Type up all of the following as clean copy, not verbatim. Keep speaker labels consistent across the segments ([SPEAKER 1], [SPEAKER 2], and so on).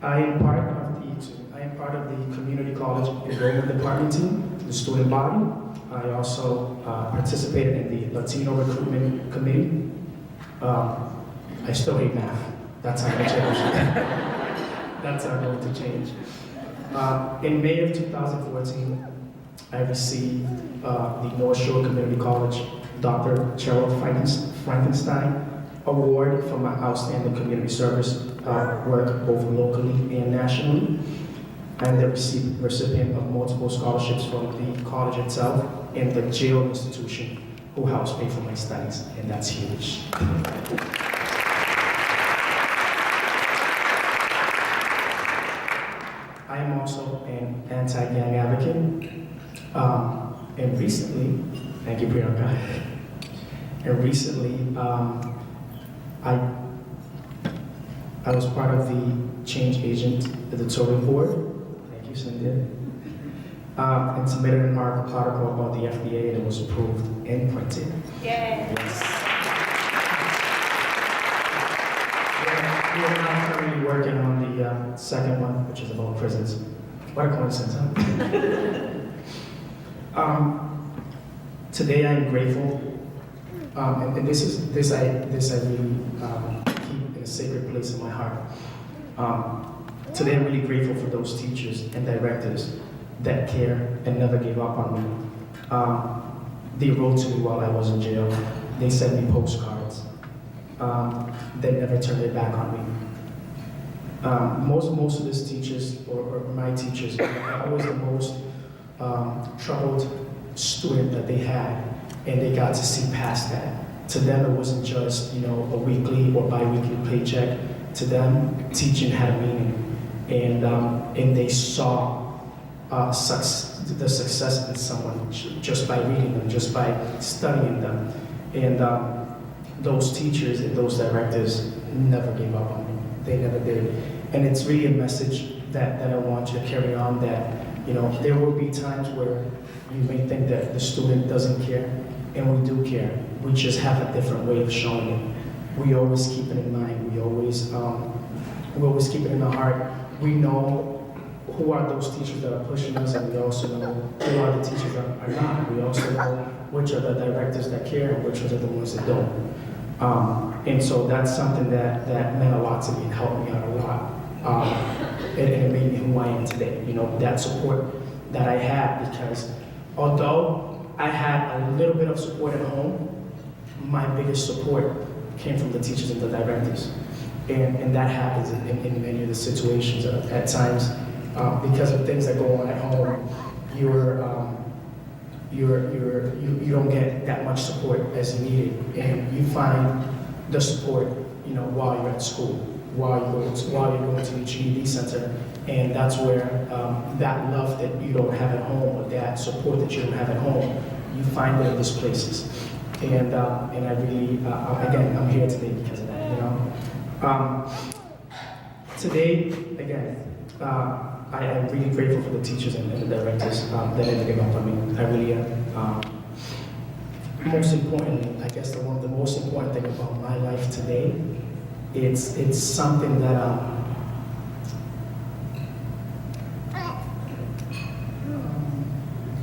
[SPEAKER 1] I am part of the community college enrollment department team, the student body. I also participated in the Latino recruitment committee. I still hate math. That's how I change. That's how I'm going to change. In May of 2014, I received the North Shore Community College Dr. Cheryl Frankenstein Award for my outstanding community service work both locally and nationally. I'm the recipient of multiple scholarships from the college itself and the jail institution who helps pay for my studies, and that's huge. I am also an anti-gang advocate. And recently, thank you, Priyanka. And recently, I was part of the Change Agent Editorial Board. Thank you, Cynthia. And submitted an article about the FDA, and it was approved and printed.
[SPEAKER 2] Yay.
[SPEAKER 1] Yes. We are now currently working on the second one, which is about prisons. What a coincidence, huh? Today I am grateful, and this I really keep in a sacred place in my heart. Today I'm really grateful for those teachers and directors that care and never gave up on me. They wrote to me while I was in jail. They sent me postcards. They never turned their back on me. Most of these teachers, or my teachers, are always the most troubled student that they had, and they got to see past that. To them, it wasn't just a weekly or bi-weekly paycheck. To them, teaching had a meaning, and they saw the success in someone just by reading them, just by studying them, and those teachers and those directors never gave up on me. They never did, and it's really a message that I want you to carry on. That there will be times where you may think that the student doesn't care, and we do care. We just have a different way of showing it. We always keep it in mind. We always keep it in our heart. We know who are those teachers that are pushing us, and we also know who are the teachers that are not. We also know which are the directors that care and which are the ones that don't. And so that's something that meant a lot to me and helped me out a lot. And it made me who I am today. That support that I had, because although I had a little bit of support at home, my biggest support came from the teachers and the directors. And that happens in many of the situations. At times, because of things that go on at home, you don't get that much support as you need it, and you find the support, while you're at school, while you're going to the GED center, and that's where that love that you don't have at home, or that support that you don't have at home, you find it in these places, and I really, again, I'm here today because of that, Today, again, I am really grateful for the teachers and the directors that never gave up on me. I really am. Most importantly, I guess the most important thing about my life today, it's something that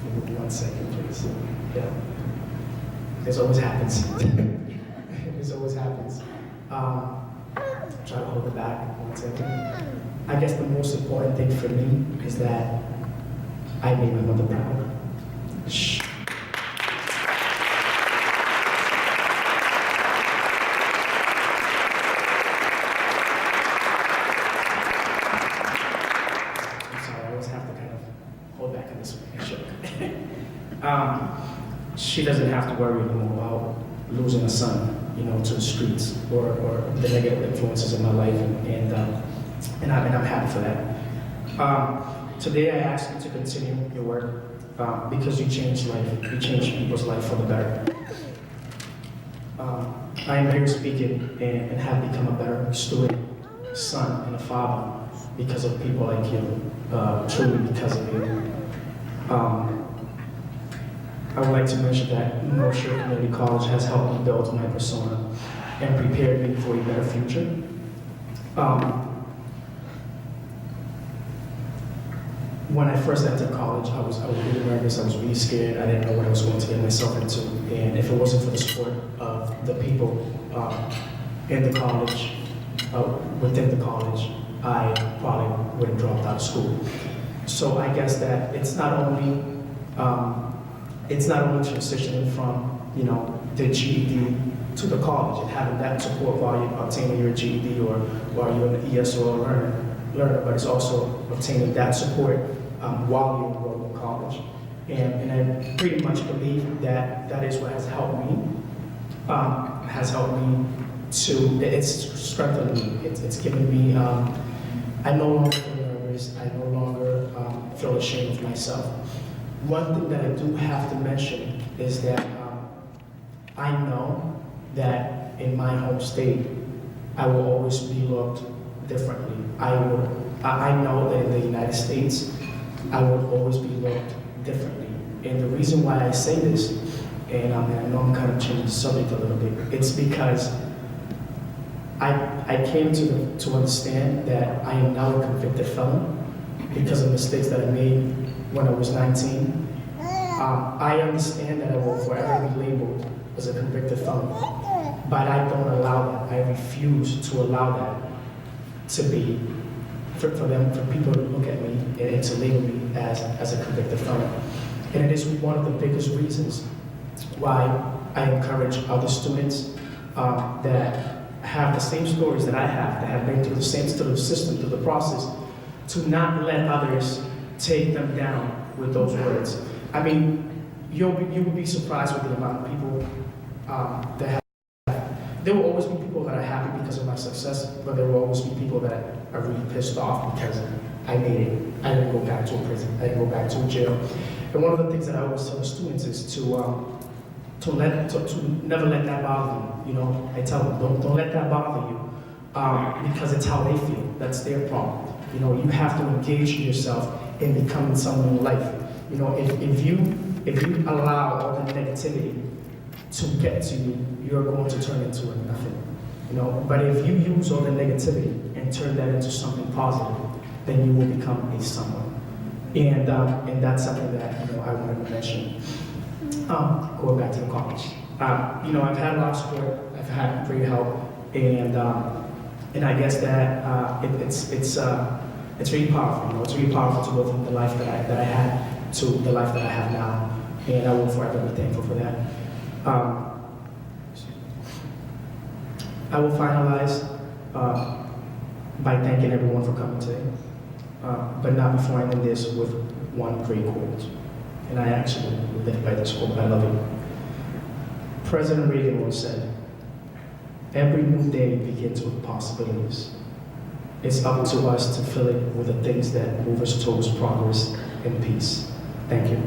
[SPEAKER 1] give me 1 second, please. Yeah, this always happens. This always happens. Try to hold it back 1 second. I guess the most important thing for me is that I made my mother proud. Shh. I'm sorry, I always have to kind of hold back on this one. She doesn't have to worry anymore about losing a son, to the streets or the negative influences in my life, and I'm happy for that. Today I ask you to continue your work because you changed life. You changed people's life for the better. I am here speaking and have become a better student, son, and a father because of people like you, truly because of you. I would like to mention that North Shore Community College has helped me build my persona and prepared me for a better future. when I first entered college, I was really nervous. I was really scared. I didn't know what I was going to get myself into. And if it wasn't for the support of the people in the college, within the college, I probably would have dropped out of school. So I guess that it's not only transitioning from the GED to the college and having that support while you're obtaining your GED or while you're an ESOL learner, but it's also obtaining that support while you're enrolled in college. And I pretty much believe that that is what has helped me. It's strengthened me. It's given me, I no longer feel nervous. I no longer feel ashamed of myself. One thing that I do have to mention is that I know that in my home state, I will always be looked differently. I know that in the United States, I will always be looked differently. And the reason why I say this, and I know I'm kind of changing the subject a little bit, it's because I came to understand that I am now a convicted felon because of mistakes that I made when I was 19. I understand that I will forever be labeled as a convicted felon, but I don't allow that. I refuse to allow that to be, for people to look at me and to label me as a convicted felon. And it is one of the biggest reasons why I encourage other students that have the same stories that I have, that have been through the same system, through the process, to not let others take them down with those words. I mean, you will be surprised with the amount of people that have. There will always be people that are happy because of my success, but there will always be people that are really pissed off because I made it. I didn't go back to a prison. I didn't go back to a jail. And one of the things that I always tell the students is to never let that bother you. I tell them, don't let that bother you because it's how they feel. That's their problem. You have to engage yourself in becoming someone in life. If you allow all the negativity to get to you, you're going to turn into a nothing. But if you use all the negativity and turn that into something positive, then you will become a someone. And that's something that I wanted to mention. Going back to the college, I've had a lot of support. I've had great help, and I guess that it's really powerful. It's really powerful to go from the life that I had to the life that I have now, and I will forever be thankful for that. I will finalize by thanking everyone for coming today, but not before I end this with one great quote. And I actually live by this quote. I love it. President Reagan once said, "Every new day begins with possibilities. It's up to us to fill it with the things that move us towards progress and peace." Thank you.